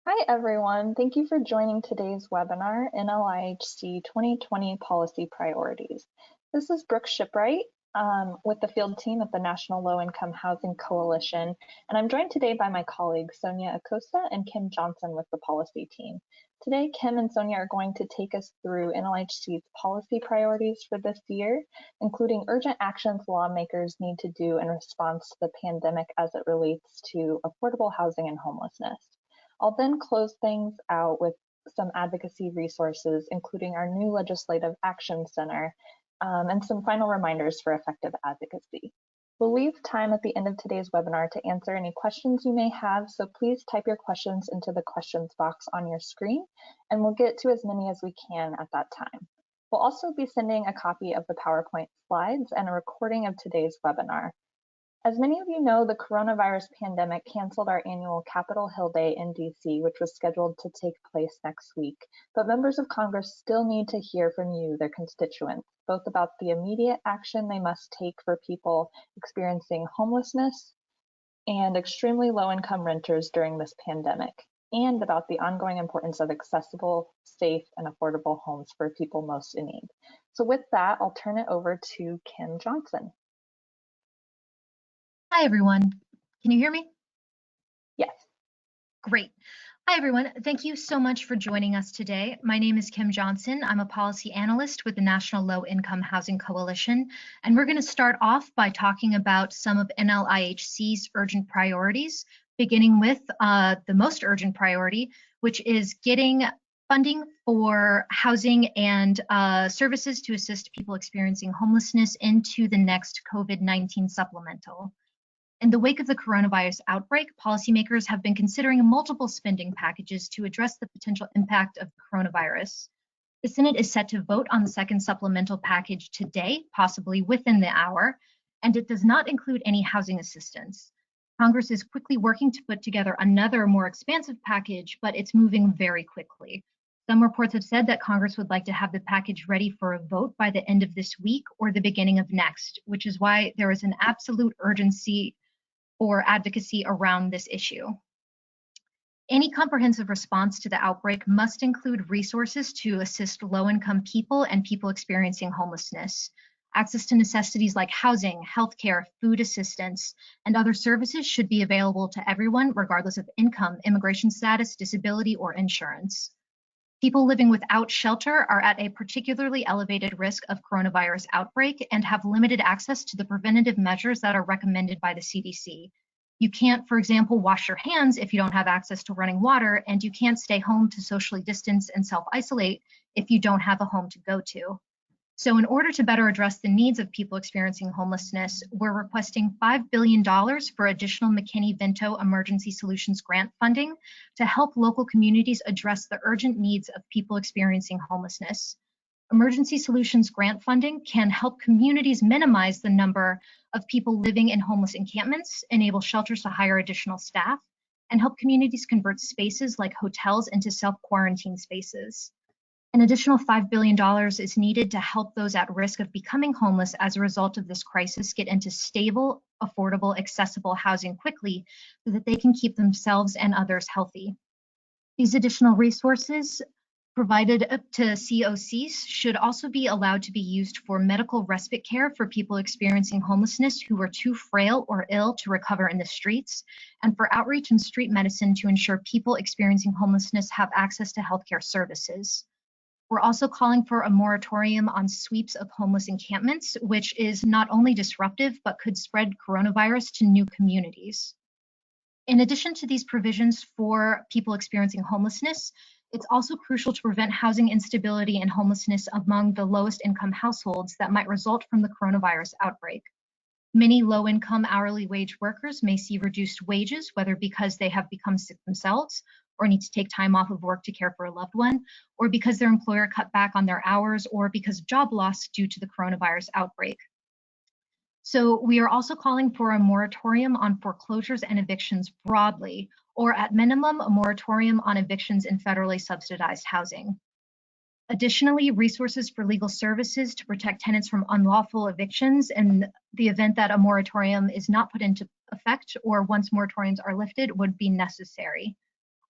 Hi, everyone. Thank you for joining today's webinar, NLIHC 2020 Policy Priorities. This is Brooke Shipwright with the field team at the National Low Income Housing Coalition, and I'm joined today by my colleagues Sonia Acosta and Kim Johnson with the policy team. Today, Kim and Sonia are going to take us through NLIHC's policy priorities for this year, including urgent actions lawmakers need to do in response to the pandemic as it relates to affordable housing and homelessness. I'll then close things out with some advocacy resources, including our new Legislative Action Center, and some final reminders for effective advocacy. We'll leave time at the end of today's webinar to answer any questions you may have, so please type your questions into the questions box on your screen, and we'll get to as many as we can at that time. We'll also be sending a copy of the PowerPoint slides and a recording of today's webinar. As many of you know, the coronavirus pandemic canceled our annual Capitol Hill Day in DC, which was scheduled to take place next week. But members of Congress still need to hear from you, their constituents, both about the immediate action they must take for people experiencing homelessness and extremely low-income renters during this pandemic, and about the ongoing importance of accessible, safe, and affordable homes for people most in need. So with that, I'll turn it over to Kim Johnson. Hi, everyone. Can you hear me? Yes. Great. Hi, everyone. Thank you so much for joining us today. My name is Kim Johnson. I'm a policy analyst with the National Low Income Housing Coalition, and we're going to start off by talking about some of NLIHC's urgent priorities, beginning with the most urgent priority, which is getting funding for housing and services to assist people experiencing homelessness into the next COVID-19 supplemental. In the wake of the coronavirus outbreak, policymakers have been considering multiple spending packages to address the potential impact of the coronavirus. The Senate is set to vote on the second supplemental package today, possibly within the hour, and it does not include any housing assistance. Congress is quickly working to put together another more expansive package, but it's moving very quickly. Some reports have said that Congress would like to have the package ready for a vote by the end of this week or the beginning of next, which is why there is an absolute urgency or advocacy around this issue. Any comprehensive response to the outbreak must include resources to assist low-income people and people experiencing homelessness. Access to necessities like housing, healthcare, food assistance, and other services should be available to everyone, regardless of income, immigration status, disability, or insurance. People living without shelter are at a particularly elevated risk of coronavirus outbreak and have limited access to the preventative measures that are recommended by the CDC. You can't, for example, wash your hands if you don't have access to running water, and you can't stay home to socially distance and self-isolate if you don't have a home to go to. So in order to better address the needs of people experiencing homelessness, we're requesting $5 billion for additional McKinney-Vento Emergency Solutions Grant funding to help local communities address the urgent needs of people experiencing homelessness. Emergency Solutions Grant funding can help communities minimize the number of people living in homeless encampments, enable shelters to hire additional staff, and help communities convert spaces like hotels into self-quarantine spaces. An additional $5 billion is needed to help those at risk of becoming homeless as a result of this crisis get into stable, affordable, accessible housing quickly so that they can keep themselves and others healthy. These additional resources provided to COCs should also be allowed to be used for medical respite care for people experiencing homelessness who are too frail or ill to recover in the streets, and for outreach and street medicine to ensure people experiencing homelessness have access to healthcare services. We're also calling for a moratorium on sweeps of homeless encampments, which is not only disruptive, but could spread coronavirus to new communities. In addition to these provisions for people experiencing homelessness, it's also crucial to prevent housing instability and homelessness among the lowest income households that might result from the coronavirus outbreak. Many low-income hourly wage workers may see reduced wages, whether because they have become sick themselves or need to take time off of work to care for a loved one, or because their employer cut back on their hours, or because of job loss due to the coronavirus outbreak. So we are also calling for a moratorium on foreclosures and evictions broadly, or at minimum, a moratorium on evictions in federally subsidized housing. Additionally, resources for legal services to protect tenants from unlawful evictions in the event that a moratorium is not put into effect or once moratoriums are lifted would be necessary.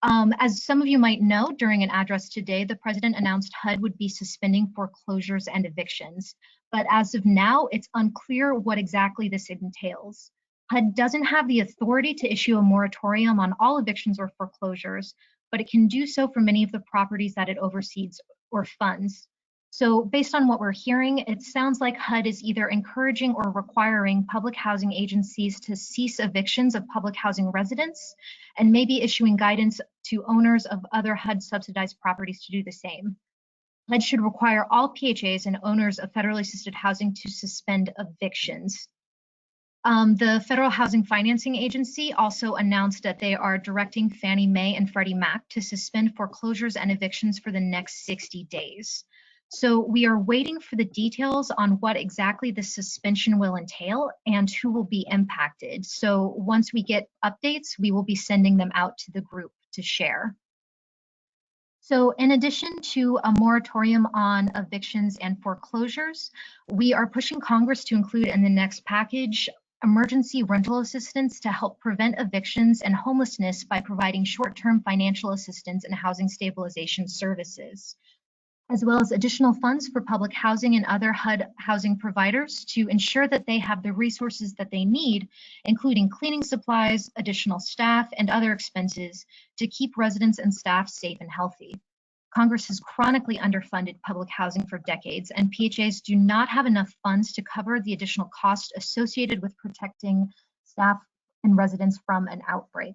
As some of you might know, during an address today, the president announced HUD would be suspending foreclosures and evictions. But as of now, it's unclear what exactly this entails. HUD doesn't have the authority to issue a moratorium on all evictions or foreclosures, but it can do so for many of the properties that it oversees or funds. So based on what we're hearing, it sounds like HUD is either encouraging or requiring public housing agencies to cease evictions of public housing residents, and maybe issuing guidance to owners of other HUD subsidized properties to do the same. HUD should require all PHAs and owners of federally assisted housing to suspend evictions. The Federal Housing Financing Agency also announced that they are directing Fannie Mae and Freddie Mac to suspend foreclosures and evictions for the next 60 days. So we are waiting for the details on what exactly the suspension will entail and who will be impacted. So once we get updates, we will be sending them out to the group to share. So in addition to a moratorium on evictions and foreclosures, we are pushing Congress to include in the next package emergency rental assistance to help prevent evictions and homelessness by providing short-term financial assistance and housing stabilization services, as well as additional funds for public housing and other HUD housing providers to ensure that they have the resources that they need, including cleaning supplies, additional staff, and other expenses to keep residents and staff safe and healthy. Congress has chronically underfunded public housing for decades, and PHAs do not have enough funds to cover the additional cost associated with protecting staff and residents from an outbreak.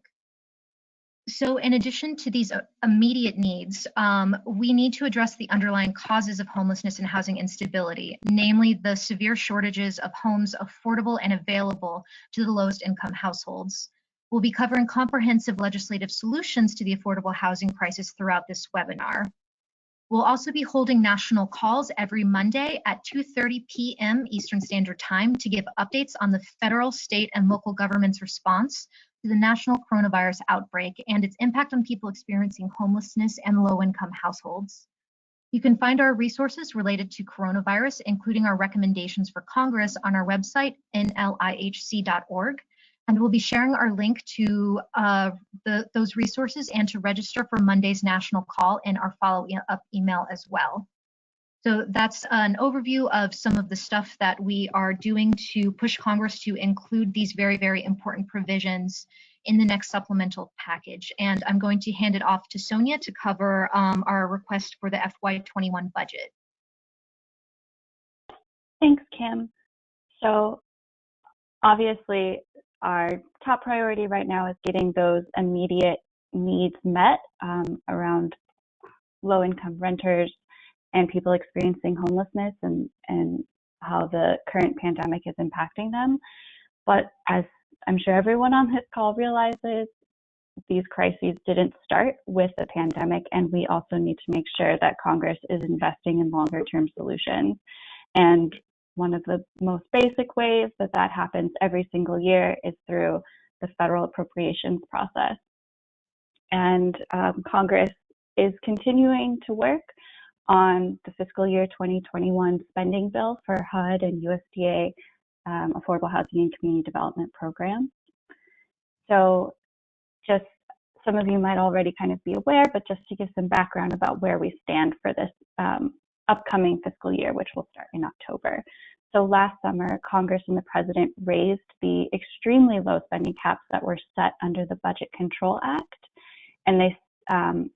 So in addition to these immediate needs, we need to address the underlying causes of homelessness and housing instability, namely the severe shortages of homes affordable and available to the lowest income households. We'll be covering comprehensive legislative solutions to the affordable housing crisis throughout this webinar. We'll also be holding national calls every Monday at 2:30 p.m. Eastern Standard Time to give updates on the federal, state, and local government's response to the national coronavirus outbreak and its impact on people experiencing homelessness and low-income households. You can find our resources related to coronavirus, including our recommendations for Congress, on our website, nlihc.org. And we'll be sharing our link to those resources and to register for Monday's national call in our follow-up email as well. So that's an overview of some of the stuff that we are doing to push Congress to include these very, very important provisions in the next supplemental package. And I'm going to hand it off to Sonia to cover our request for the FY21 budget. Thanks, Kim. So obviously, our top priority right now is getting those immediate needs met around low-income renters and people experiencing homelessness and how the current pandemic is impacting them. But as I'm sure everyone on this call realizes, these crises didn't start with the pandemic, and we also need to make sure that Congress is investing in longer-term solutions. And one of the most basic ways that that happens every single year is through the federal appropriations process. And Congress is continuing to work on the fiscal year 2021 spending bill for HUD and USDA Affordable Housing and Community Development Programs. So just some of you might already kind of be aware, but just to give some background about where we stand for this upcoming fiscal year, which will start in October. So last summer, Congress and the President raised the extremely low spending caps that were set under the Budget Control Act, and they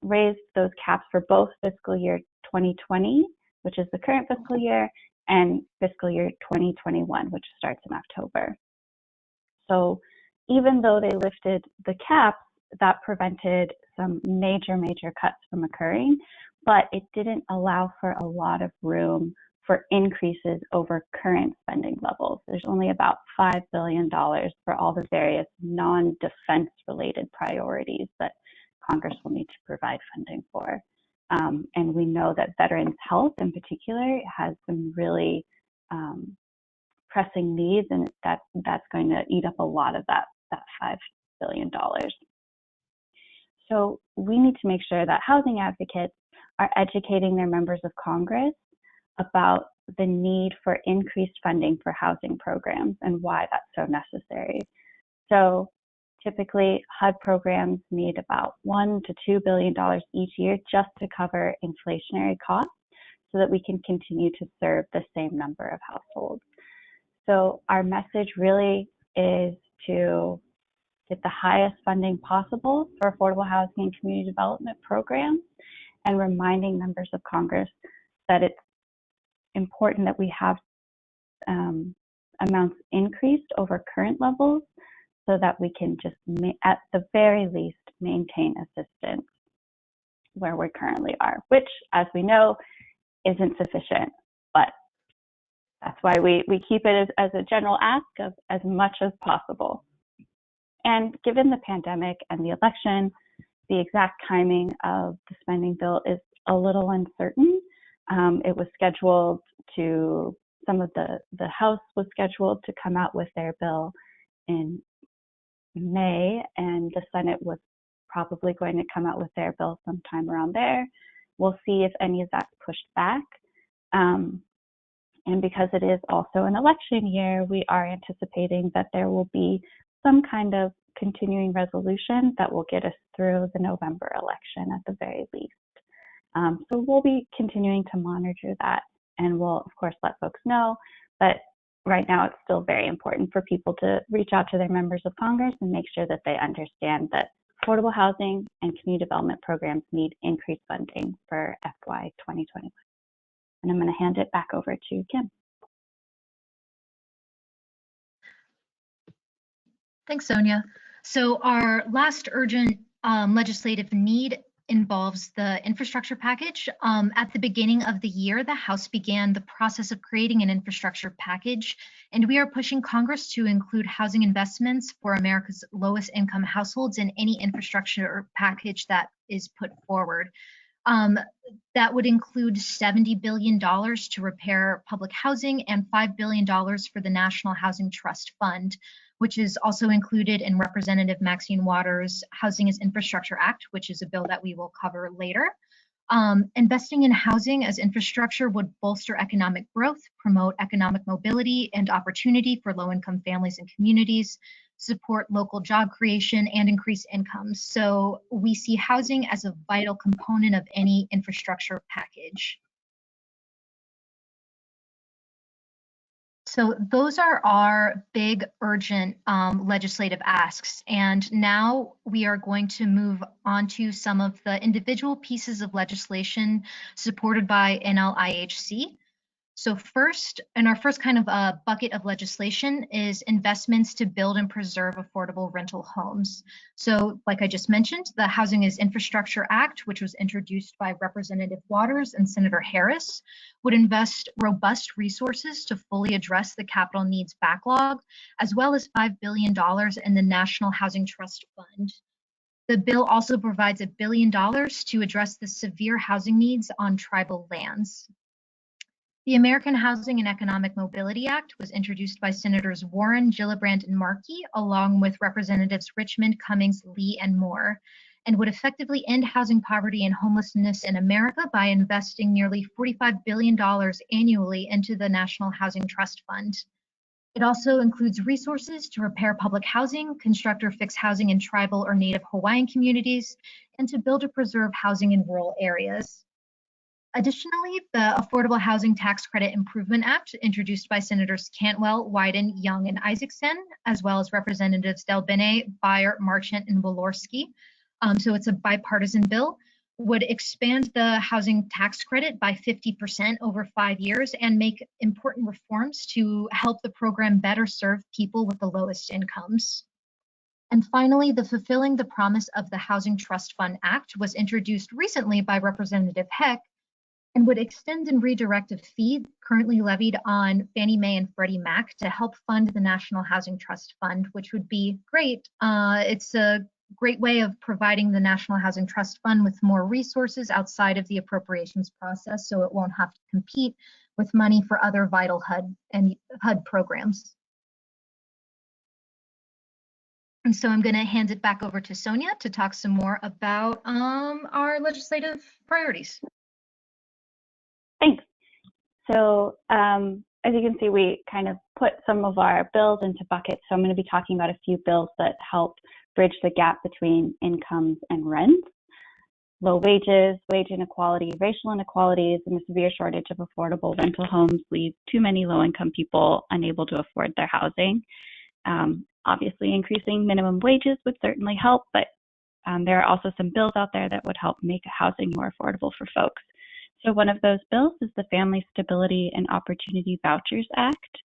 raised those caps for both fiscal year 2020, which is the current fiscal year, and fiscal year 2021, which starts in October. So even though they lifted the caps, that prevented some major cuts from occurring, but it didn't allow for a lot of room for increases over current spending levels. There's only about $5 billion for all the various non-defense related priorities that Congress will need to provide funding for. And we know that veterans' health in particular has some really pressing needs, and that's going to eat up a lot of that $5 billion. So we need to make sure that housing advocates are educating their members of Congress about the need for increased funding for housing programs and why that's so necessary. So Typically, HUD programs need about $1 to $2 billion each year just to cover inflationary costs so that we can continue to serve the same number of households. So our message really is to get the highest funding possible for affordable housing and community development programs, and reminding members of Congress that it's important that we have amounts increased over current levels so that we can just, at the very least, maintain assistance where we currently are, which, as we know, isn't sufficient. But that's why we keep it as a general ask of as much as possible. And given the pandemic and the election, the exact timing of the spending bill is a little uncertain. It was scheduled to, some of the House was scheduled to come out with their bill in May, and the Senate was probably going to come out with their bill sometime around there. We'll see if any of that's pushed back. And because it is also an election year, we are anticipating that there will be some kind of continuing resolution that will get us through the November election at the very least. So we'll be continuing to monitor that, and we'll of course let folks know. But right now it's still very important for people to reach out to their members of Congress and make sure that they understand that affordable housing and community development programs need increased funding for FY 2021. And I'm going to hand it back over to Kim. Thanks, Sonia. So our last urgent legislative need involves the infrastructure package. At the beginning of the year, the House began the process of creating an infrastructure package, and we are pushing Congress to include housing investments for America's lowest income households in any infrastructure package that is put forward. That would include $70 billion to repair public housing and $5 billion for the National Housing Trust Fund, which is also included in Representative Maxine Waters' Housing as Infrastructure Act, which is a bill that we will cover later. Investing in housing as infrastructure would bolster economic growth, promote economic mobility and opportunity for low-income families and communities, support local job creation, and increase incomes. So we see housing as a vital component of any infrastructure package. So those are our big urgent legislative asks. And now we are going to move on to some of the individual pieces of legislation supported by NLIHC. So first, and our first kind of bucket of legislation is investments to build and preserve affordable rental homes. So like I just mentioned, the Housing as Infrastructure Act, which was introduced by Representative Waters and Senator Harris, would invest robust resources to fully address the capital needs backlog, as well as $5 billion in the National Housing Trust Fund. The bill also provides $1 billion to address the severe housing needs on tribal lands. The American Housing and Economic Mobility Act was introduced by Senators Warren, Gillibrand, and Markey, along with Representatives Richmond, Cummings, Lee, and Moore, and would effectively end housing poverty and homelessness in America by investing nearly $45 billion annually into the National Housing Trust Fund. It also includes resources to repair public housing, construct or fix housing in tribal or Native Hawaiian communities, and to build or preserve housing in rural areas. Additionally, the Affordable Housing Tax Credit Improvement Act, introduced by Senators Cantwell, Wyden, Young, and Isaacson, as well as Representatives Del Bene, Beyer, Marchant, and Walorski. So it's a bipartisan bill, would expand the housing tax credit by 50% over 5 years and make important reforms to help the program better serve people with the lowest incomes. And finally, the Fulfilling the Promise of the Housing Trust Fund Act was introduced recently by Representative Heck, and would extend and redirect a fee currently levied on Fannie Mae and Freddie Mac to help fund the National Housing Trust Fund, which would be great. It's a great way of providing the National Housing Trust Fund with more resources outside of the appropriations process, so it won't have to compete with money for other vital HUD programs. And so I'm going to hand it back over to Sonia to talk some more about our legislative priorities. Thanks. So as you can see, we kind of put some of our bills into buckets. So I'm going to be talking about a few bills that help bridge the gap between incomes and rents. Low wages, wage inequality, racial inequalities, and the severe shortage of affordable rental homes leave too many low-income people unable to afford their housing. Obviously, increasing minimum wages would certainly help, but there are also some bills out there that would help make housing more affordable for folks. So one of those bills is the Family Stability and Opportunity Vouchers Act.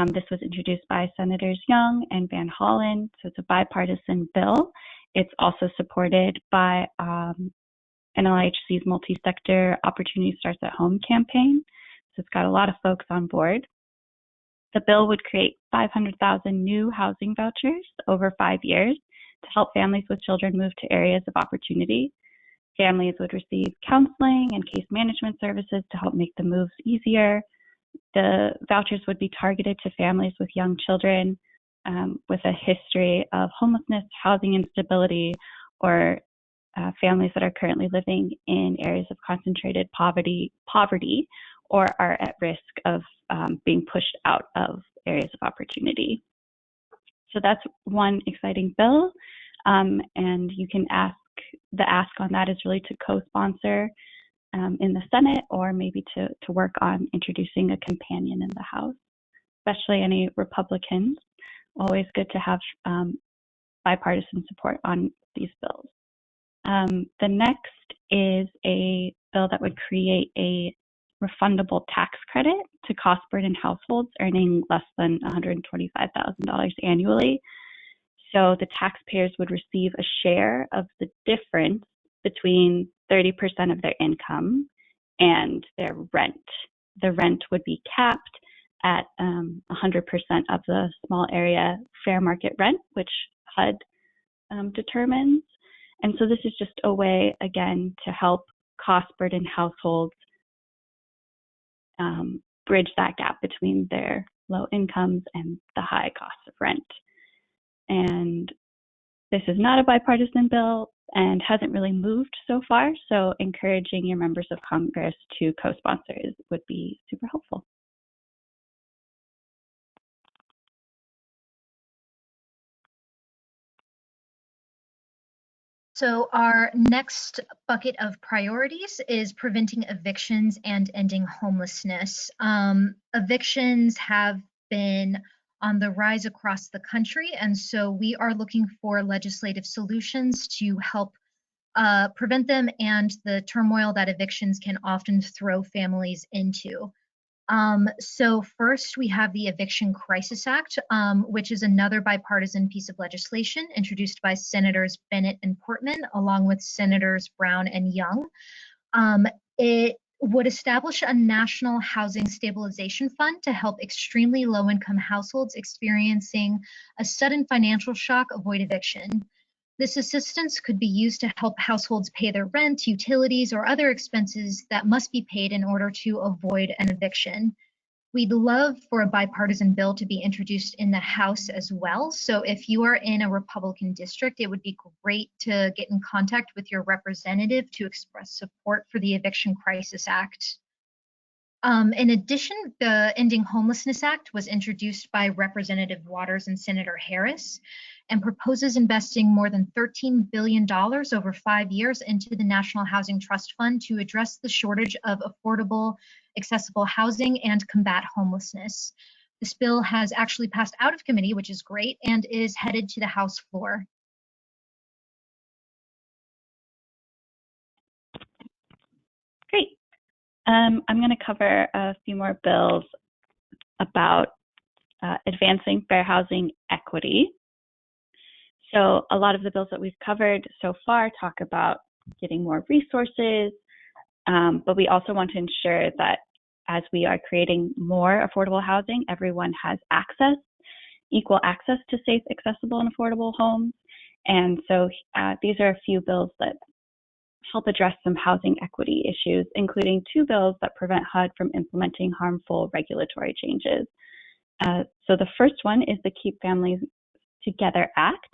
This was introduced by Senators Young and Van Hollen, so it's a bipartisan bill. It's also supported by NLIHC's multi-sector Opportunity Starts at Home campaign, so it's got a lot of folks on board. The bill would create 500,000 new housing vouchers over 5 years to help families with children move to areas of opportunity. Families would receive counseling and case management services to help make the moves easier. The vouchers would be targeted to families with young children with a history of homelessness, housing instability, or families that are currently living in areas of concentrated poverty, or are at risk of being pushed out of areas of opportunity. So that's one exciting bill, and you can the ask on that is really to co-sponsor in the Senate, or maybe to work on introducing a companion in the House, especially any Republicans. Always good to have bipartisan support on these bills. The next is a bill that would create a refundable tax credit to cost-burdened households earning less than $125,000 annually. So the taxpayers would receive a share of the difference between 30% of their income and their rent. The rent would be capped at 100% of the small area fair market rent, which HUD determines. And so this is just a way, again, to help cost-burdened households bridge that gap between their low incomes and the high cost of rent. And this is not a bipartisan bill and hasn't really moved so far, so encouraging your members of Congress to co-sponsor would be super helpful. So our next bucket of priorities is preventing evictions and ending homelessness. Evictions have been on the rise across the country, and so we are looking for legislative solutions to help prevent them and the turmoil that evictions can often throw families into. So first we have the Eviction Crisis Act, which is another bipartisan piece of legislation introduced by Senators Bennett and Portman, along with Senators Brown and Young. It would establish a national housing stabilization fund to help extremely low-income households experiencing a sudden financial shock avoid eviction. This assistance could be used to help households pay their rent, utilities, or other expenses that must be paid in order to avoid an eviction. We'd love for a bipartisan bill to be introduced in the House as well. So if you are in a Republican district, it would be great to get in contact with your representative to express support for the Eviction Crisis Act. In addition, the Ending Homelessness Act was introduced by Representative Waters and Senator Harris and proposes investing more than $13 billion over 5 years into the National Housing Trust Fund to address the shortage of affordable, accessible housing and combat homelessness. This bill has actually passed out of committee, which is great, and is headed to the House floor. Great. I'm going to cover a few more bills about advancing fair housing equity. So a lot of the bills that we've covered so far talk about getting more resources, but we also want to ensure that as we are creating more affordable housing, everyone has access, equal access to safe, accessible, and affordable homes. And so these are a few bills that help address some housing equity issues, including 2 bills that prevent HUD from implementing harmful regulatory changes. So the first one is the Keep Families Together Act,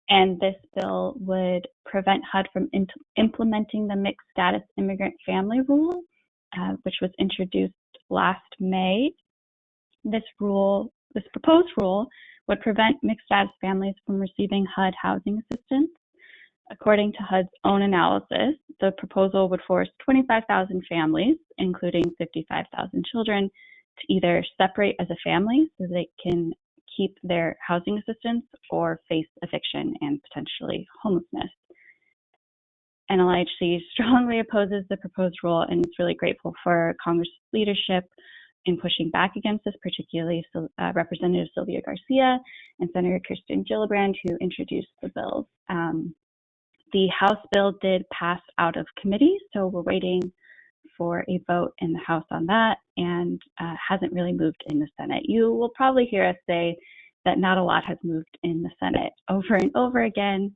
and this bill would prevent HUD from implementing the Mixed Status Immigrant Family Rule, which was introduced last May. This proposed rule would prevent mixed status families from receiving HUD housing assistance. According to HUD's own analysis, the proposal would force 25,000 families, including 55,000 children, to either separate as a family so they can keep their housing assistance or face eviction and potentially homelessness. NLIHC strongly opposes the proposed rule and is really grateful for Congress leadership in pushing back against this, particularly Representative Sylvia Garcia and Senator Kirsten Gillibrand, who introduced the bills. The House bill did pass out of committee, so we're waiting for a vote in the House on that, and hasn't really moved in the Senate. You will probably hear us say that not a lot has moved in the Senate over and over again.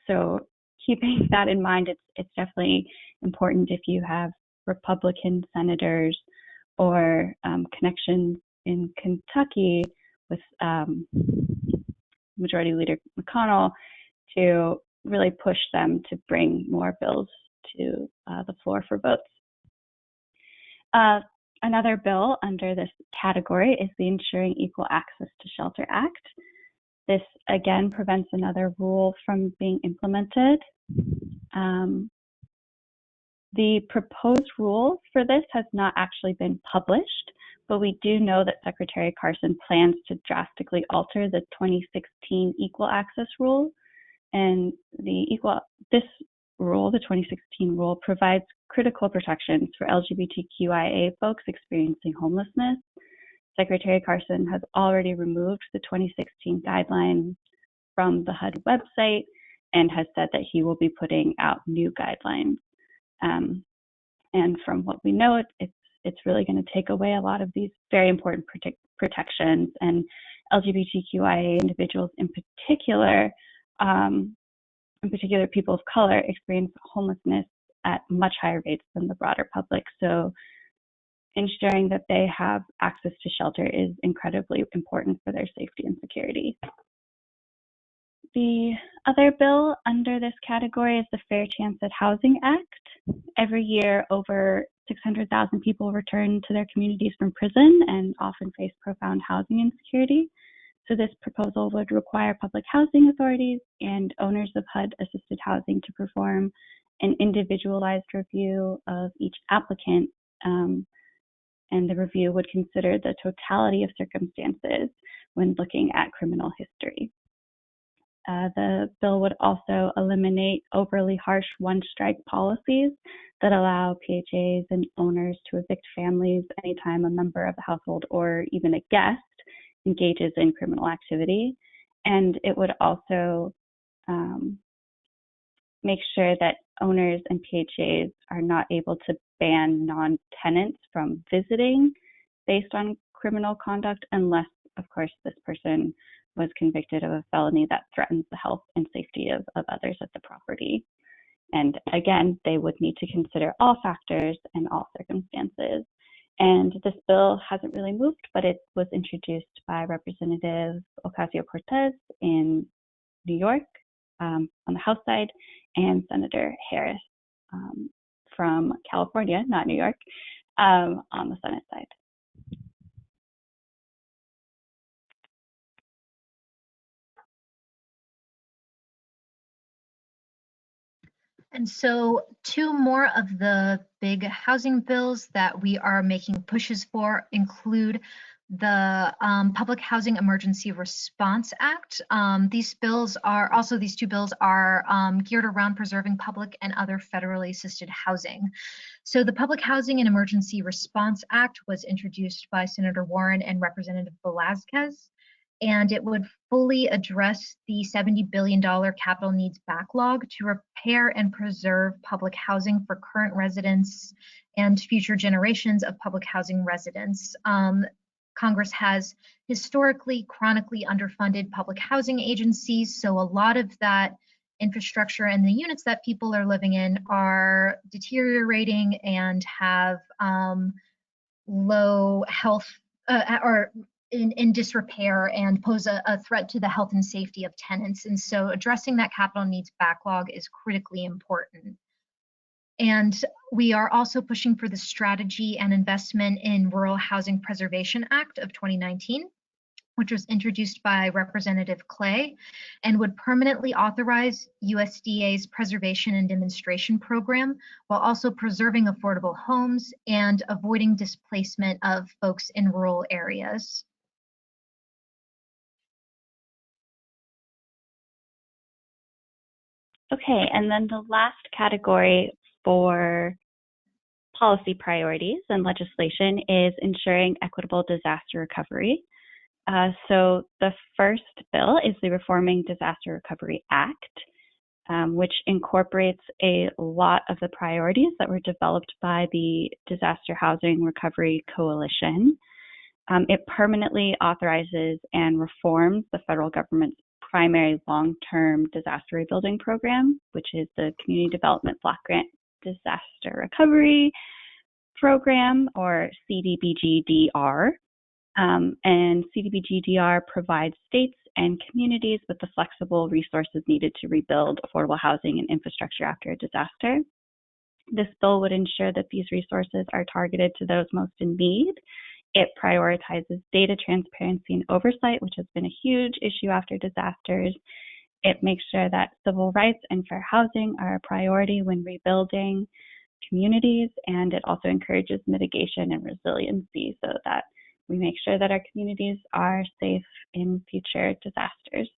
So keeping that in mind, it's definitely important if you have Republican senators or connections in Kentucky with Majority Leader McConnell to really push them to bring more bills to the floor for votes. Another bill under this category is the Ensuring Equal Access to Shelter Act. This again prevents another rule from being implemented. The proposed rule for this has not actually been published, but we do know that Secretary Carson plans to drastically alter the 2016 Equal Access Rule. And this rule, the 2016 rule, provides critical protections for LGBTQIA folks experiencing homelessness. Secretary Carson has already removed the 2016 guidelines from the HUD website and has said that he will be putting out new guidelines. And from what we know, it's really going to take away a lot of these very important protections, and LGBTQIA individuals in particular people of color, experience homelessness at much higher rates than the broader public. So ensuring that they have access to shelter is incredibly important for their safety and security. The other bill under this category is the Fair Chance at Housing Act. Every year, over 600,000 people return to their communities from prison and often face profound housing insecurity. So this proposal would require public housing authorities and owners of HUD-assisted housing to perform an individualized review of each applicant, and the review would consider the totality of circumstances when looking at criminal history. The bill would also eliminate overly harsh one-strike policies that allow PHAs and owners to evict families anytime a member of the household or even a guest engages in criminal activity. And it would also make sure that owners and PHAs are not able to ban non-tenants from visiting based on criminal conduct unless, of course, this person was convicted of a felony that threatens the health and safety of others at the property. And again, they would need to consider all factors and all circumstances. And this bill hasn't really moved, but it was introduced by Representative Ocasio-Cortez in New York on the House side, and Senator Harris from California, not New York, on the Senate side. And so two more of the big housing bills that we are making pushes for include the Public Housing Emergency Response Act. These two bills are geared around preserving public and other federally assisted housing. So the Public Housing and Emergency Response Act was introduced by Senator Warren and Representative Velazquez, and it would fully address the $70 billion capital needs backlog to repair and preserve public housing for current residents and future generations of public housing residents. Congress has historically chronically underfunded public housing agencies, so a lot of that infrastructure and the units that people are living in are deteriorating and have low health or in disrepair and pose a threat to the health and safety of tenants. And so addressing that capital needs backlog is critically important. And we are also pushing for the Strategy and Investment in Rural Housing Preservation Act of 2019. which was introduced by Representative Clay and would permanently authorize USDA's Preservation and Demonstration Program while also preserving affordable homes and avoiding displacement of folks in rural areas. Okay, and then the last category for policy priorities and legislation is ensuring equitable disaster recovery. So the first bill is the Reforming Disaster Recovery Act, which incorporates a lot of the priorities that were developed by the Disaster Housing Recovery Coalition. It permanently authorizes and reforms the federal government's primary long-term disaster rebuilding program, which is the Community Development Block Grant Disaster Recovery Program, or CDBG-DR. And CDBG-DR provides states and communities with the flexible resources needed to rebuild affordable housing and infrastructure after a disaster. This bill would ensure that these resources are targeted to those most in need. It prioritizes data transparency and oversight, which has been a huge issue after disasters. It makes sure that civil rights and fair housing are a priority when rebuilding communities, and it also encourages mitigation and resiliency so that we make sure that our communities are safe in future disasters.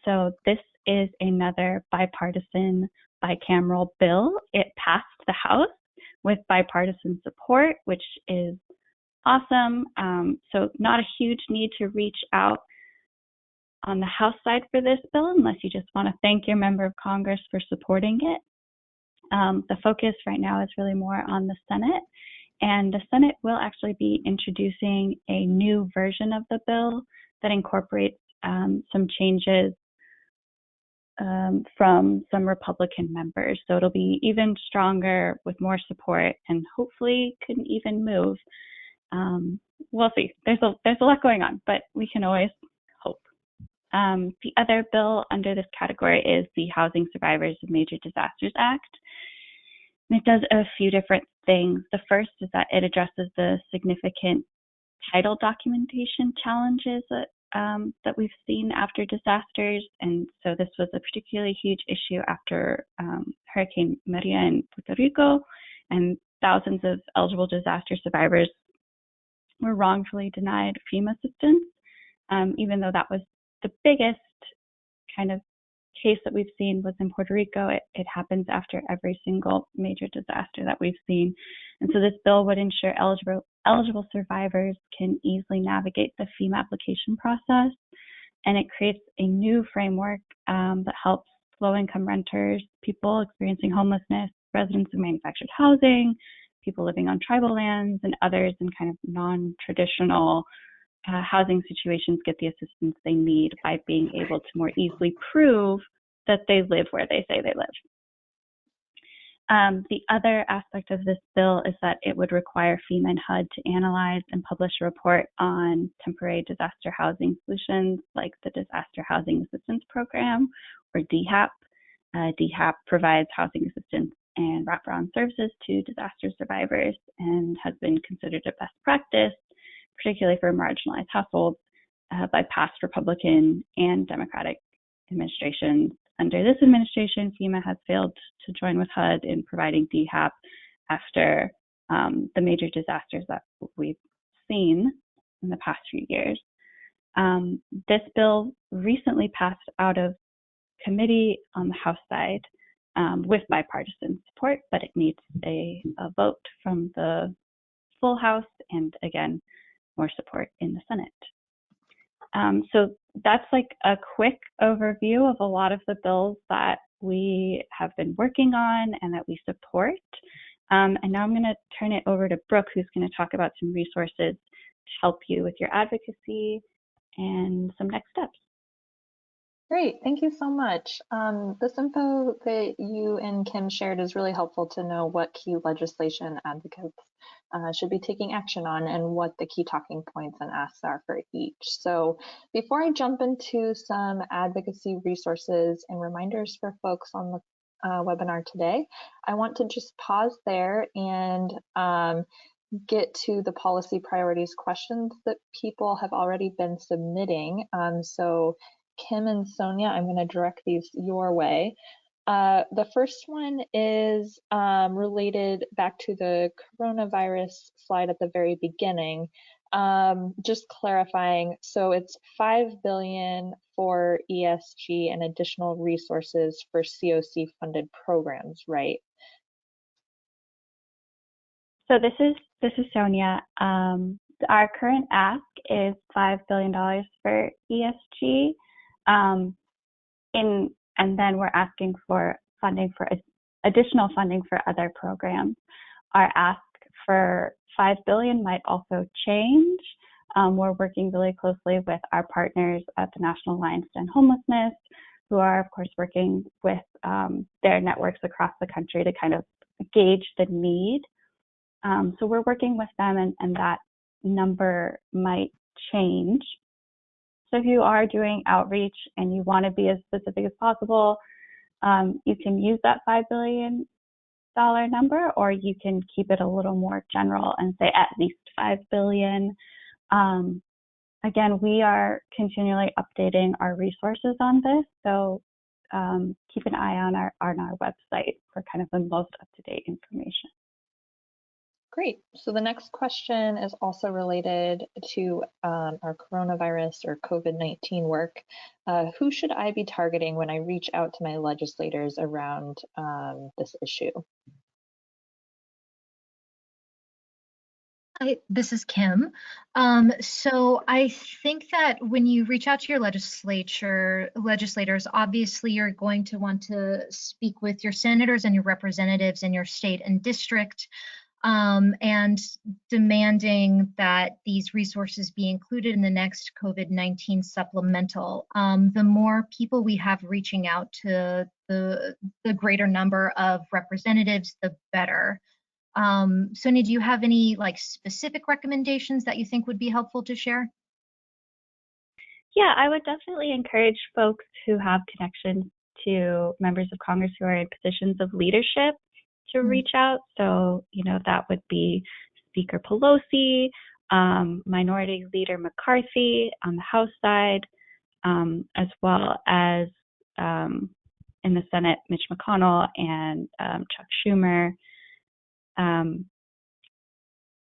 So this is another bipartisan, bicameral bill. It passed the House with bipartisan support, which is awesome. So not a huge need to reach out on the House side for this bill, unless you just want to thank your member of Congress for supporting it. The focus right now is really more on the Senate, and the Senate will actually be introducing a new version of the bill that incorporates some changes from some Republican members. So it'll be even stronger with more support, and hopefully can even move. We'll see. There's a lot going on, but we can always hope. The other bill under this category is the Housing Survivors of Major Disasters Act. And it does a few different things. The first is that it addresses the significant title documentation challenges that we've seen after disasters. And so this was a particularly huge issue after Hurricane Maria in Puerto Rico, and thousands of eligible disaster survivors were wrongfully denied FEMA assistance. Even though that was the biggest kind of case that we've seen was in Puerto Rico, it happens after every single major disaster that we've seen. And so this bill would ensure eligible survivors can easily navigate the FEMA application process. And it creates a new framework that helps low-income renters, people experiencing homelessness, residents of manufactured housing, people living on tribal lands, and others in kind of non-traditional housing situations get the assistance they need by being able to more easily prove that they live where they say they live. The other aspect of this bill is that it would require FEMA and HUD to analyze and publish a report on temporary disaster housing solutions like the Disaster Housing Assistance Program, or DHAP. DHAP provides housing assistance and wraparound services to disaster survivors and has been considered a best practice, particularly for marginalized households, by past Republican and Democratic administrations. Under this administration, FEMA has failed to join with HUD in providing DHAP after the major disasters that we've seen in the past few years. This bill recently passed out of committee on the House side with bipartisan support, but it needs a vote from the full House and, again, more support in the Senate. So that's like a quick overview of a lot of the bills that we have been working on and that we support. And now I'm going to turn it over to Brooke, who's going to talk about some resources to help you with your advocacy and some next steps. Great, thank you so much. This info that you and Kim shared is really helpful to know what key legislation advocates should be taking action on and what the key talking points and asks are for each. So before I jump into some advocacy resources and reminders for folks on the webinar today, I want to just pause there and get to the policy priorities questions that people have already been submitting. So Kim and Sonia, I'm going to direct these your way. The first one is related back to the coronavirus slide at the very beginning. Just clarifying, so it's $5 billion for ESG and additional resources for COC funded programs, right? So this is Sonia. Our current ask is $5 billion for ESG, and then we're asking for funding for additional funding for other programs. Our ask for $5 billion might also change. We're working really closely with our partners at the National Alliance to End Homelessness, who are, of course, working with their networks across the country to kind of gauge the need. So we're working with them, and that number might change. So if you are doing outreach and you want to be as specific as possible, you can use that $5 billion number, or you can keep it a little more general and say at least $5 billion. Again, we are continually updating our resources on this, so keep an eye on our website for kind of the most up-to-date information. Great. So the next question is also related to our coronavirus or COVID-19 work. Who should I be targeting when I reach out to my legislators around this issue? This is Kim. So I think that when you reach out to your legislators, obviously you're going to want to speak with your senators and your representatives in your state and district, and demanding that these resources be included in the next COVID-19 supplemental. The more people we have reaching out to the greater number of representatives, the better. Sonia, do you have any specific recommendations that you think would be helpful to share? Yeah, I would definitely encourage folks who have connections to members of Congress who are in positions of leadership to reach out. So, that would be Speaker Pelosi, Minority Leader McCarthy on the House side, as well as in the Senate, Mitch McConnell and Chuck Schumer.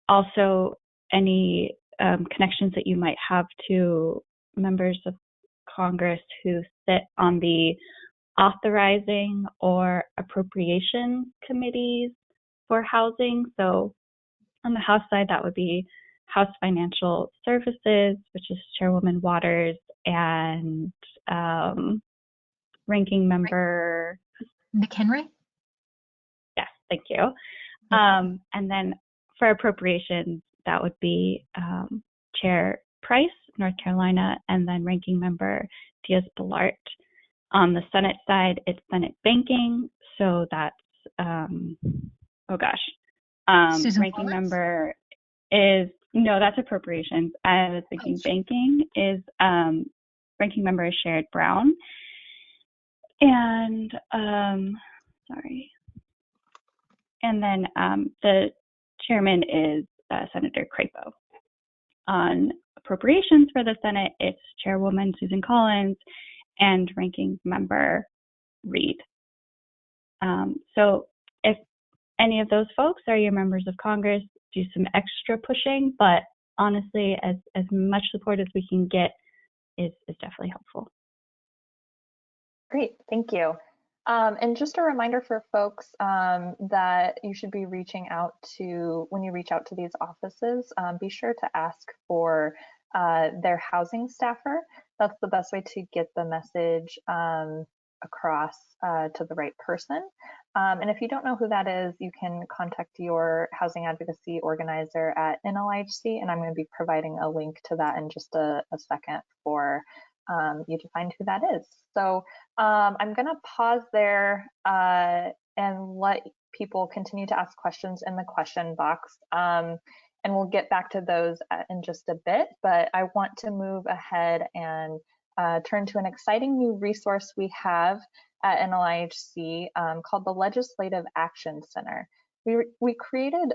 Also, any connections that you might have to members of Congress who sit on the authorizing or appropriation committees for housing. So on the House side, that would be House Financial Services, which is Chairwoman Waters, and Ranking Member McHenry? Yes, thank you. And then for appropriations, that would be Chair Price, North Carolina, and then Ranking Member Diaz-Balart. On the Senate side, it's Senate Banking, so that's Ranking Collins? Member is that's appropriations. I was thinking banking is Ranking Member is Sherrod Brown, and and then the chairman is Senator Crapo. On appropriations for the Senate, it's Chairwoman Susan Collins and Ranking Member Reed. So if any of those folks are your members of Congress, do some extra pushing, but honestly, as much support as we can get is definitely helpful. Great, thank you. And just a reminder for folks that you should be reaching out to, when you reach out to these offices, be sure to ask for their housing staffer. That's the best way to get the message across to the right person. And if you don't know who that is, you can contact your housing advocacy organizer at NLIHC, and I'm going to be providing a link to that in just a second for you to find who that is. So I'm going to pause there and let people continue to ask questions in the question box. And we'll get back to those in just a bit, but I want to move ahead and turn to an exciting new resource we have at NLIHC called the Legislative Action Center. We created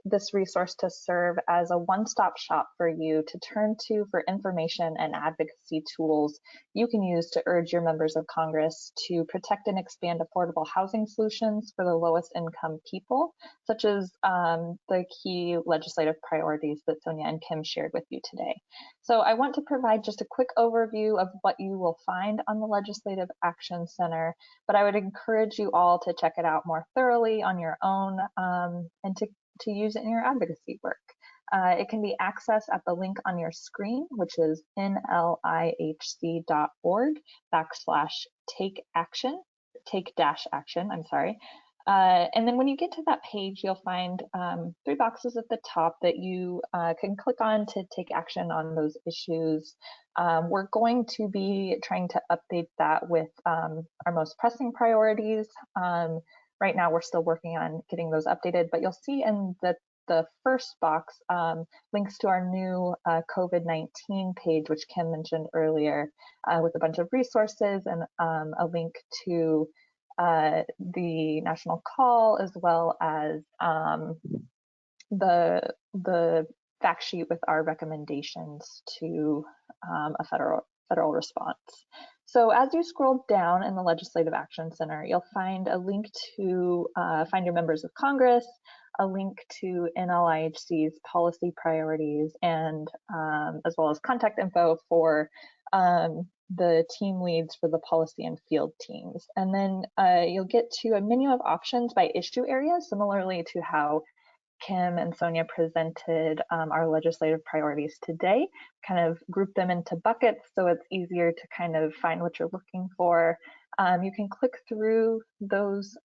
this resource to serve as a one-stop shop for you to turn to for information and advocacy tools you can use to urge your members of Congress to protect and expand affordable housing solutions for the lowest income people, such as the key legislative priorities that Sonia and Kim shared with you today. So I want to provide just a quick overview of what you will find on the Legislative Action Center, but I would encourage you all to check it out more thoroughly on your own and to use it in your advocacy work. It can be accessed at the link on your screen, which is nlihc.org/take-action, I'm sorry. And then when you get to that page, you'll find 3 boxes at the top that you can click on to take action on those issues. We're going to be trying to update that with our most pressing priorities. Right now, we're still working on getting those updated, but you'll see in the first box links to our new COVID-19 page, which Kim mentioned earlier, with a bunch of resources and a link to the national call, as well as the fact sheet with our recommendations to a federal response. So as you scroll down in the Legislative Action Center, you'll find a link to find your members of Congress, a link to NLIHC's policy priorities, and as well as contact info for the team leads for the policy and field teams. And then you'll get to a menu of options by issue area, similarly to how Kim and Sonia presented our legislative priorities today, kind of group them into buckets so it's easier to kind of find what you're looking for. You can click through those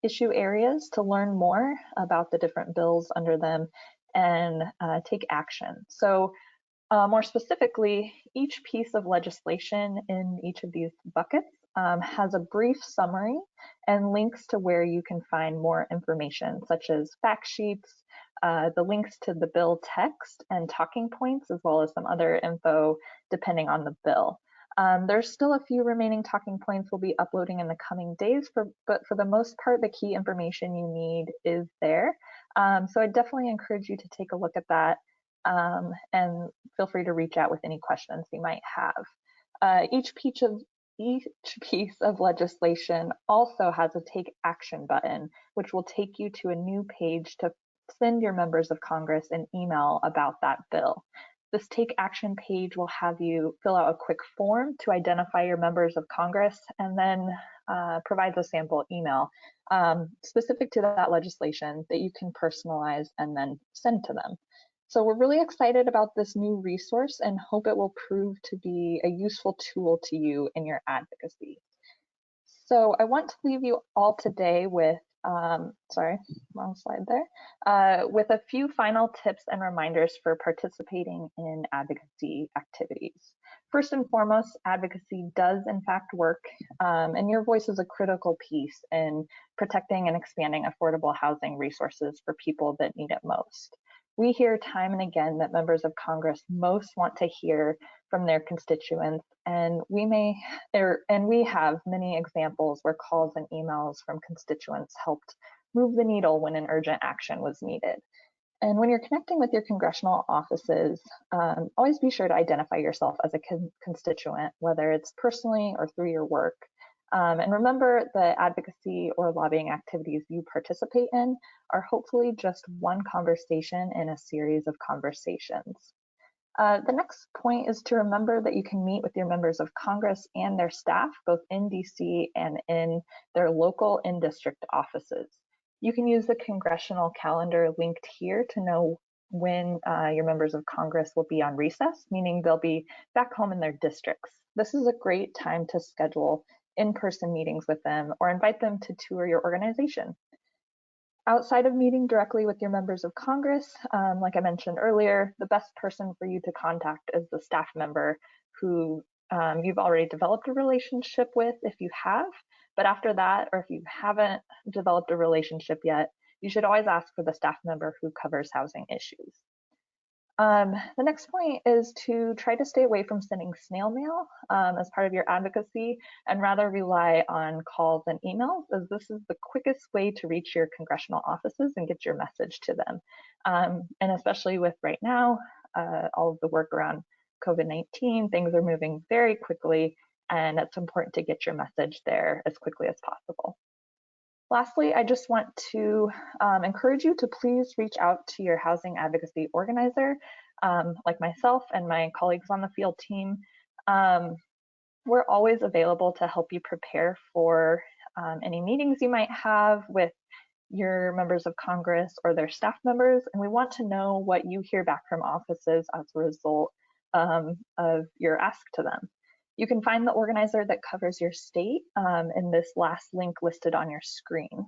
issue areas to learn more about the different bills under them and take action. So more specifically, each piece of legislation in each of these buckets has a brief summary and links to where you can find more information, such as fact sheets, the links to the bill text and talking points, as well as some other info depending on the bill. There's still a few remaining talking points we'll be uploading in the coming days, but for the most part, the key information you need is there. So I definitely encourage you to take a look at that. And feel free to reach out with any questions you might have. Each piece of legislation also has a take action button, which will take you to a new page to send your members of Congress an email about that bill. This take action page will have you fill out a quick form to identify your members of Congress, and then provides a sample email specific to that legislation that you can personalize and then send to them. So we're really excited about this new resource and hope it will prove to be a useful tool to you in your advocacy. So I want to leave you all today with, sorry, wrong slide there, with a few final tips and reminders for participating in advocacy activities. First and foremost, advocacy does in fact work, and your voice is a critical piece in protecting and expanding affordable housing resources for people that need it most. We hear time and again that members of Congress most want to hear from their constituents, and we have many examples where calls and emails from constituents helped move the needle when an urgent action was needed. And when you're connecting with your congressional offices, always be sure to identify yourself as a constituent, whether it's personally or through your work. And remember, the advocacy or lobbying activities you participate in are hopefully just one conversation in a series of conversations. The next point is to remember that you can meet with your members of Congress and their staff, both in DC and in their local in-district offices. You can use the congressional calendar linked here to know when your members of Congress will be on recess, meaning they'll be back home in their districts. This is a great time to schedule in-person meetings with them or invite them to tour your organization. Outside of meeting directly with your members of Congress, like I mentioned earlier, the best person for you to contact is the staff member who you've already developed a relationship with if you have. But after that, or if you haven't developed a relationship yet, you should always ask for the staff member who covers housing issues. The next point is to try to stay away from sending snail mail as part of your advocacy and rather rely on calls and emails, as this is the quickest way to reach your congressional offices and get your message to them. And especially with right now, all of the work around COVID-19, things are moving very quickly, and it's important to get your message there as quickly as possible. Lastly, I just want to encourage you to please reach out to your housing advocacy organizer, like myself and my colleagues on the field team. We're always available to help you prepare for any meetings you might have with your members of Congress or their staff members, and we want to know what you hear back from offices as a result of your ask to them. You can find the organizer that covers your state in this last link listed on your screen.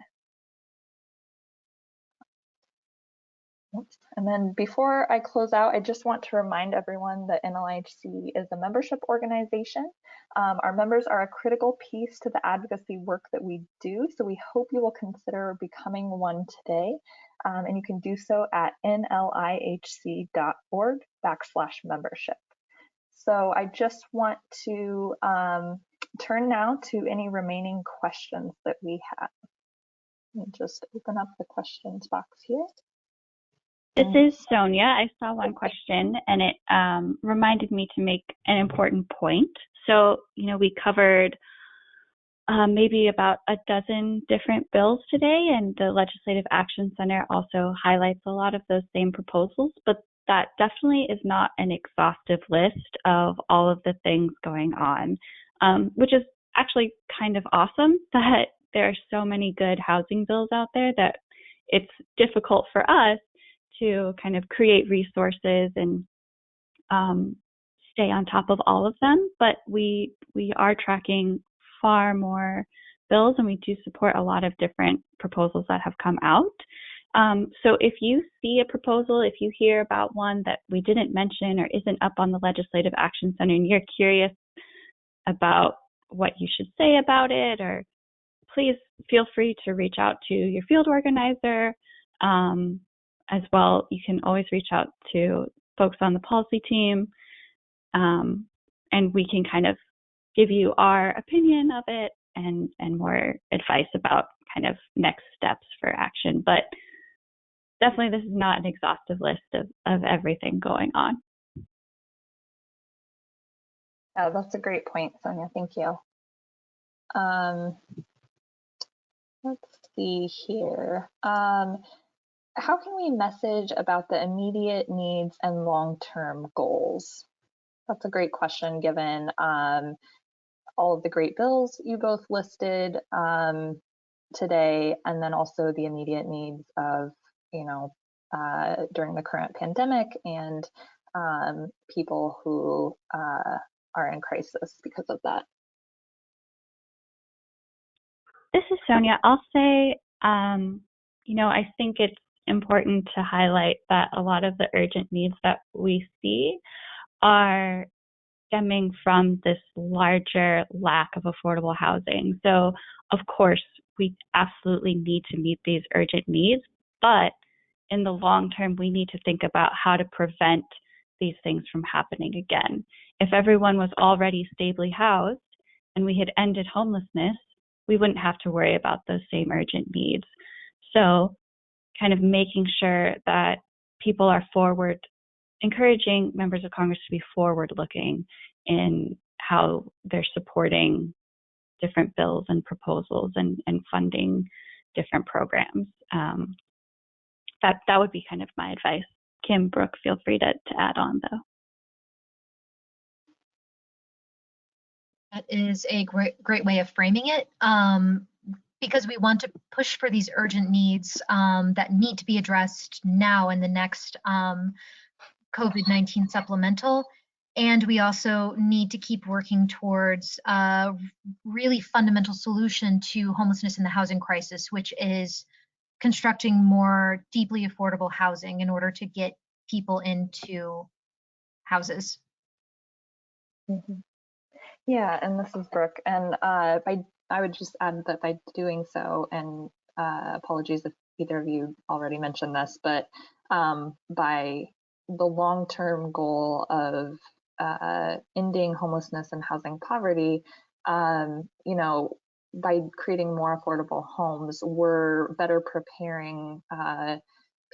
Oops. And then before I close out, I just want to remind everyone that NLIHC is a membership organization. Our members are a critical piece to the advocacy work that we do, so we hope you will consider becoming one today. And you can do so at nlihc.org/membership. So I just want to turn now to any remaining questions that we have. Let me just open up the questions box here. This is Sonia. I saw one question, and it reminded me to make an important point. So, we covered maybe about a dozen different bills today, and the Legislative Action Center also highlights a lot of those same proposals, but that definitely is not an exhaustive list of all of the things going on, which is actually kind of awesome that there are so many good housing bills out there that it's difficult for us to kind of create resources and stay on top of all of them, but we are tracking far more bills, and we do support a lot of different proposals that have come out. So if you see a proposal, if you hear about one that we didn't mention or isn't up on the Legislative Action Center and you're curious about what you should say about it, or please feel free to reach out to your field organizer. As well, you can always reach out to folks on the policy team, and we can kind of give you our opinion of it and more advice about kind of next steps for action. But definitely this is not an exhaustive list of everything going on. Yeah, that's a great point, Sonia. Thank you. Let's see here. How can we message about the immediate needs and long-term goals? That's a great question, given all of the great bills you both listed today, and then also the immediate needs of, during the current pandemic and people who are in crisis because of that. This is Sonia. I'll say, I think it's important to highlight that a lot of the urgent needs that we see are stemming from this larger lack of affordable housing. So, of course, we absolutely need to meet these urgent needs, but in the long term, we need to think about how to prevent these things from happening again. If everyone was already stably housed and we had ended homelessness, we wouldn't have to worry about those same urgent needs. So kind of making sure that people are encouraging members of Congress to be forward-looking in how they're supporting different bills and proposals and funding different programs. That would be kind of my advice. Kim, Brooke, feel free to add on, though. That is a great way of framing it, because we want to push for these urgent needs that need to be addressed now in the next COVID-19 supplemental. And we also need to keep working towards a really fundamental solution to homelessness and the housing crisis, which is constructing more deeply affordable housing in order to get people into houses. Mm-hmm. Yeah, and this is Brooke, and I would just add that by doing so, and apologies if either of you already mentioned this, but by the long-term goal of ending homelessness and housing poverty, you know, by creating more affordable homes, we're better preparing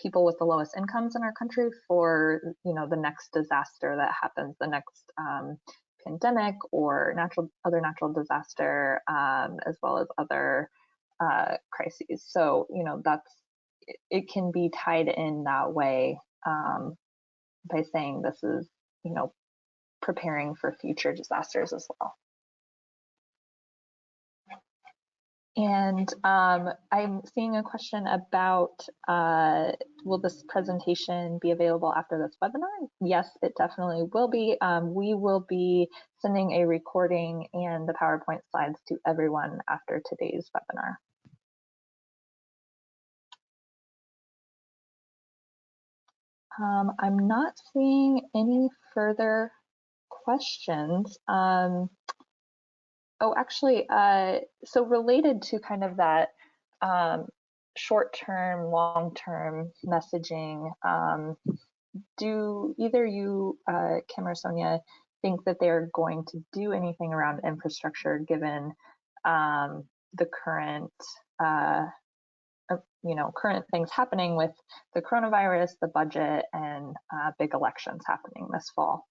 people with the lowest incomes in our country for, you know, the next disaster that happens, the next pandemic or other natural disaster, as well as other crises. So, you know, it can be tied in that way, by saying this is, you know, preparing for future disasters as well. And I'm seeing a question about, will this presentation be available after this webinar? Yes, it definitely will be. We will be sending a recording and the PowerPoint slides to everyone after today's webinar. I'm not seeing any further questions. Oh, actually, so related to kind of that short-term, long-term messaging, do either you, Kim or Sonia, think that they're going to do anything around infrastructure given the current, you know, current things happening with the coronavirus, the budget, and big elections happening this fall?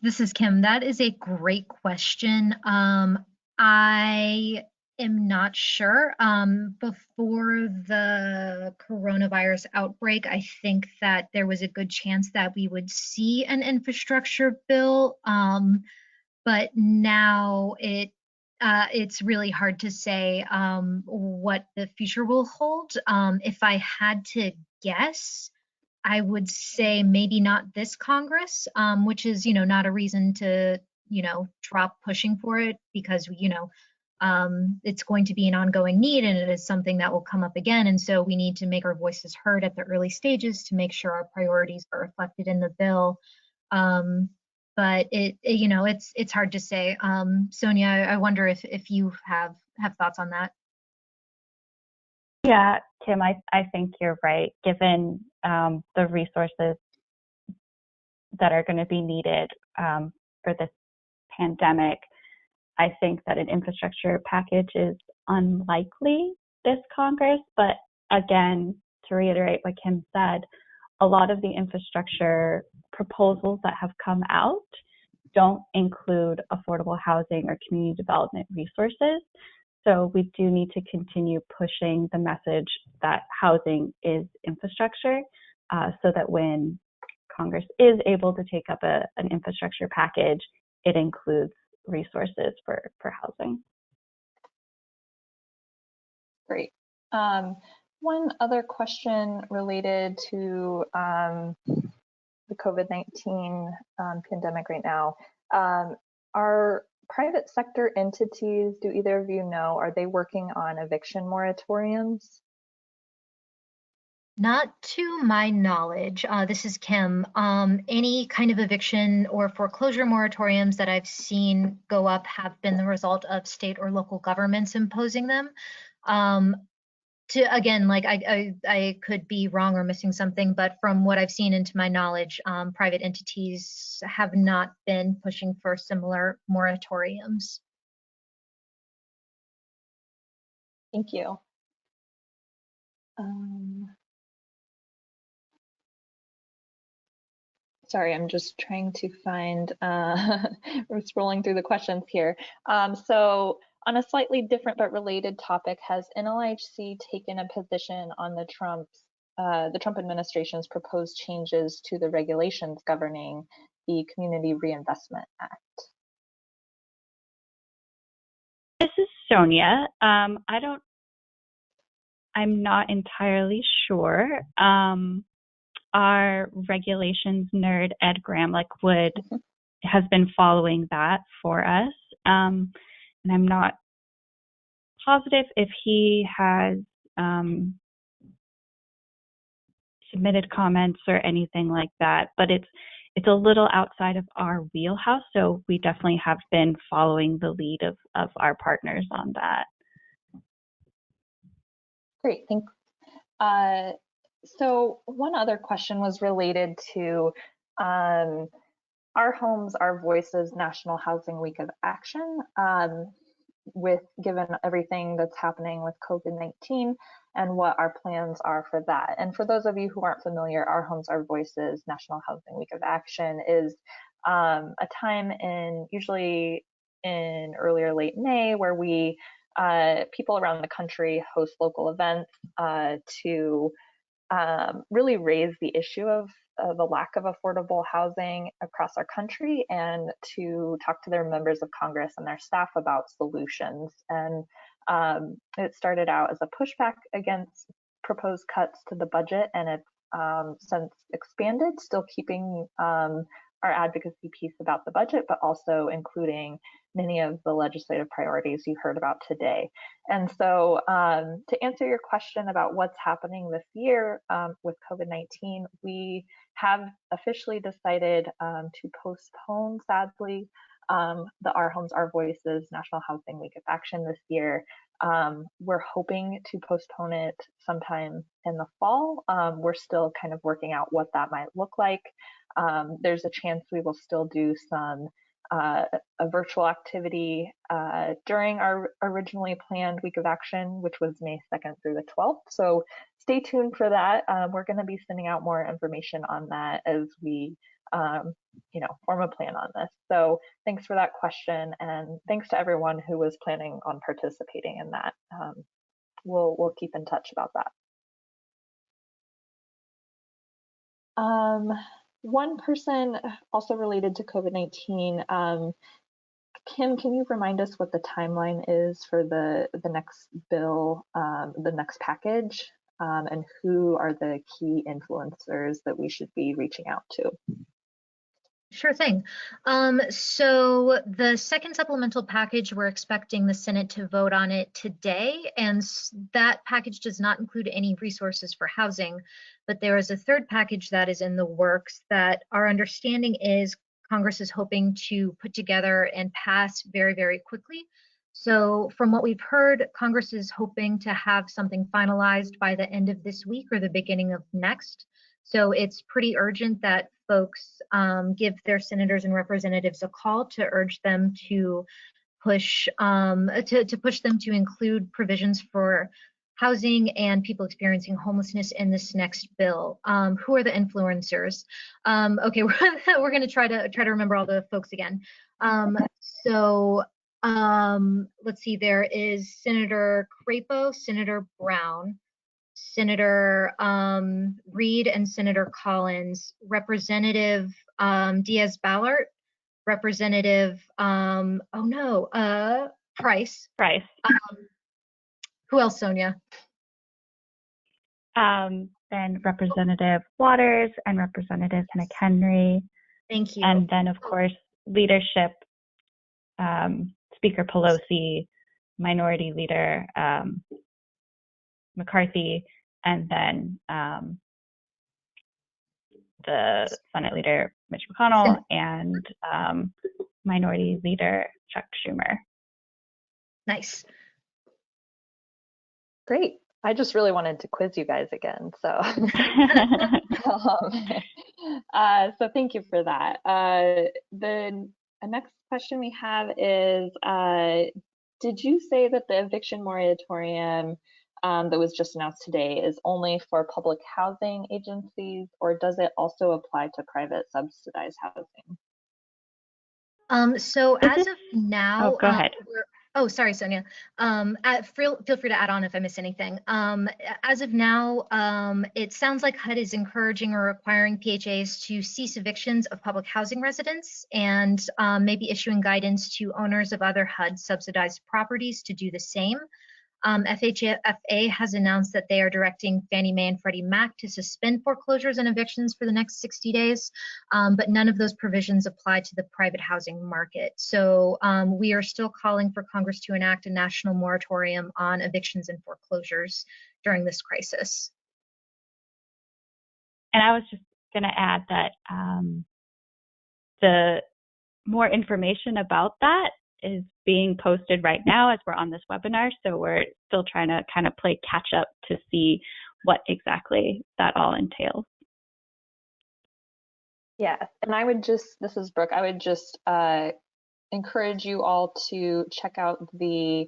This is Kim. That is a great question. I am not sure. Before the coronavirus outbreak, I think that there was a good chance that we would see an infrastructure bill. But now it's really hard to say what the future will hold. If I had to guess, I would say maybe not this Congress, which is, you know, not a reason to, you know, drop pushing for it, because, you know, it's going to be an ongoing need and it is something that will come up again. And so we need to make our voices heard at the early stages to make sure our priorities are reflected in the bill. But you know, it's hard to say. Sonia, I wonder if you have thoughts on that. Yeah, Kim, I think you're right. Given the resources that are going to be needed for this pandemic, I think that an infrastructure package is unlikely this Congress. But again, to reiterate what Kim said, a lot of the infrastructure proposals that have come out don't include affordable housing or community development resources. So we do need to continue pushing the message that housing is infrastructure, so that when Congress is able to take up an infrastructure package, it includes resources for housing. Great. One other question related to the COVID-19 pandemic right now. Are private sector entities, do either of you know, are they working on eviction moratoriums? Not to my knowledge. This is Kim. Any kind of eviction or foreclosure moratoriums that I've seen go up have been the result of state or local governments imposing them. Again, like I could be wrong or missing something, but from what I've seen into my knowledge, private entities have not been pushing for similar moratoriums. Thank you. Sorry, I'm just trying to find, we're scrolling through the questions here. So on a slightly different but related topic, has NLIHC taken a position on the Trump administration's proposed changes to the regulations governing the Community Reinvestment Act? This is Sonia. I'm not entirely sure. Our regulations nerd, Ed Gramlich, has been following that for us. And I'm not positive if he has submitted comments or anything like that, but it's a little outside of our wheelhouse, so we definitely have been following the lead of our partners on that. Great, thanks. So one other question was related to Our Homes, Our Voices National Housing Week of Action, with given everything that's happening with COVID-19 and what our plans are for that. And for those of you who aren't familiar, Our Homes, Our Voices National Housing Week of Action is a time usually in early or late May where we people around the country host local events to really raise the issue of the lack of affordable housing across our country and to talk to their members of Congress and their staff about solutions. And it started out as a pushback against proposed cuts to the budget, and it's since expanded, still keeping our advocacy piece about the budget, but also including many of the legislative priorities you heard about today. And so to answer your question about what's happening this year with COVID-19, we have officially decided to postpone, sadly, the Our Homes, Our Voices National Housing Week of Action this year. We're hoping to postpone it sometime in the fall. We're still kind of working out what that might look like. There's a chance we will still do some a virtual activity during our originally planned week of action, which was May 2nd through the 12th. So stay tuned for that. We're going to be sending out more information on that as we form a plan on this. So thanks for that question, and thanks to everyone who was planning on participating in that. We'll keep in touch about that. One person also related to COVID-19, Kim, can you remind us what the timeline is for the next bill, the next package, and who are the key influencers that we should be reaching out to? Sure thing. So the second supplemental package, we're expecting the Senate to vote on it today, and that package does not include any resources for housing, but there is a third package that is in the works that our understanding is Congress is hoping to put together and pass very, very quickly. So from what we've heard, Congress is hoping to have something finalized by the end of this week or the beginning of next. So it's pretty urgent that folks give their senators and representatives a call to urge them to push push them to include provisions for housing and people experiencing homelessness in this next bill. Who are the influencers? Okay, we're going to try to remember all the folks again. Let's see. There is Senator Crapo, Senator Brown, Senator Reed, and Senator Collins, Representative Diaz-Balart, Representative Price. Who else, Sonia? Then Representative Waters and Representative McHenry. Thank you. And then, of course, leadership, Speaker Pelosi, Minority Leader McCarthy, and then the Senate Leader Mitch McConnell and Minority Leader Chuck Schumer. Nice. Great. I just really wanted to quiz you guys again, so so thank you for that. The next question we have is, did you say that the eviction moratorium that was just announced today is only for public housing agencies, or does it also apply to private subsidized housing? So as of now, go ahead. Oh, sorry, Sonia. Feel free to add on if I miss anything. As of now, it sounds like HUD is encouraging or requiring PHAs to cease evictions of public housing residents and maybe issuing guidance to owners of other HUD subsidized properties to do the same. FHFA has announced that they are directing Fannie Mae and Freddie Mac to suspend foreclosures and evictions for the next 60 days, but none of those provisions apply to the private housing market. So we are still calling for Congress to enact a national moratorium on evictions and foreclosures during this crisis. And I was just going to add that the more information about that is being posted right now as we're on this webinar. So we're still trying to kind of play catch up to see what exactly that all entails. Yeah, and I would just, this is Brooke, I would just encourage you all to check out the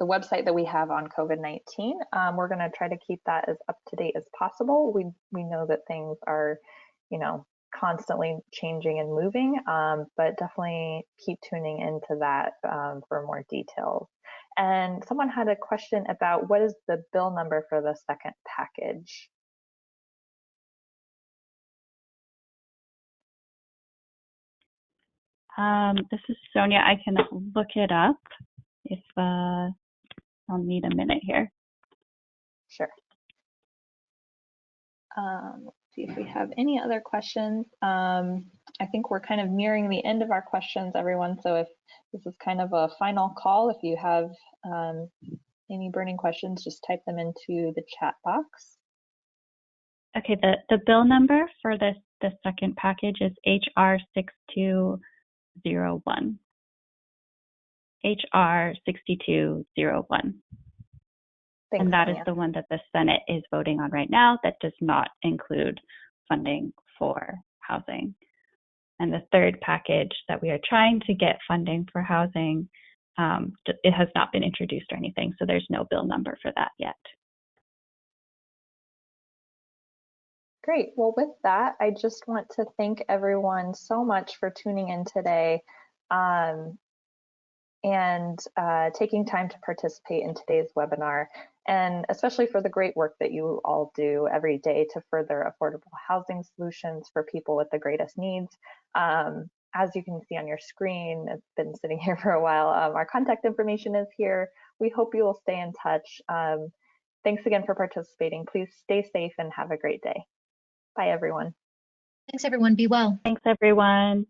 the website that we have on COVID-19. We're going to try to keep that as up to date as possible. We know that things are, you know, constantly changing and moving, but definitely keep tuning into that for more details. And someone had a question about what is the bill number for the second package? This is Sonia. I can look it up if I'll need a minute here. Sure. Let's see if we have any other questions. I think we're kind of nearing the end of our questions, everyone. So if this is kind of a final call, if you have any burning questions, just type them into the chat box. Okay, the bill number for the second package is HR 6201. HR 6201. Thanks, and that Sonia. is the one that the Senate is voting on right now that does not include funding for housing. And the third package that we are trying to get funding for housing, it has not been introduced or anything, so there's no bill number for that yet. Great. Well, with that, I just want to thank everyone so much for tuning in today and taking time to participate in today's webinar, and especially for the great work that you all do every day to further affordable housing solutions for people with the greatest needs. As you can see on your screen, it's been sitting here for a while. Our contact information is here. We hope you will stay in touch. Thanks again for participating. Please stay safe and have a great day. Bye, everyone. Thanks, everyone. Be well. Thanks, everyone.